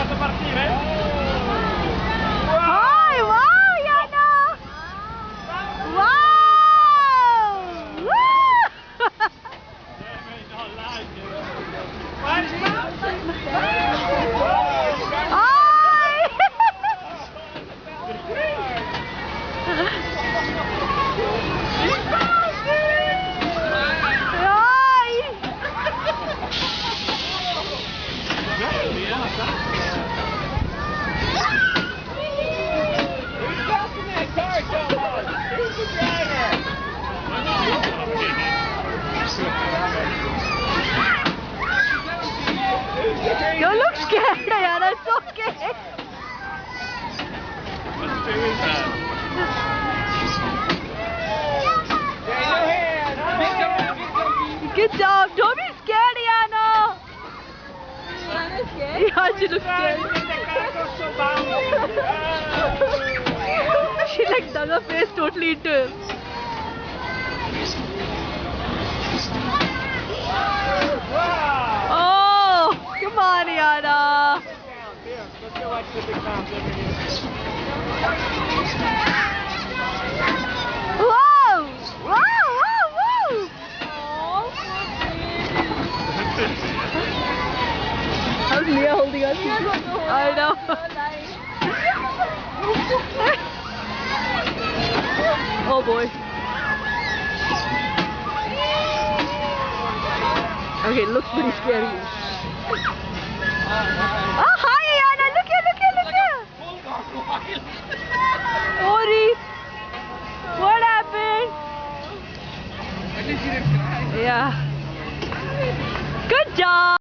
lasciato partire? Hi, wow, Yana! Wow! Woo! Don't like it. Don't look scared, Yana. It's okay. What's doing that? Good job. Don't be scared, Yana. Yana scared? Yeah, she looks scared. She like dug her face totally into him. Oh, come on, Yana. Let's go watch the big pounds over here. Whoa! Whoa! Whoa! Whoa! How's Mia holding us? I know. Oh boy. Okay, it looks pretty scary. Oh, hi, Yana! Look here, look here, look here! Ori! What happened? Yeah. Good job!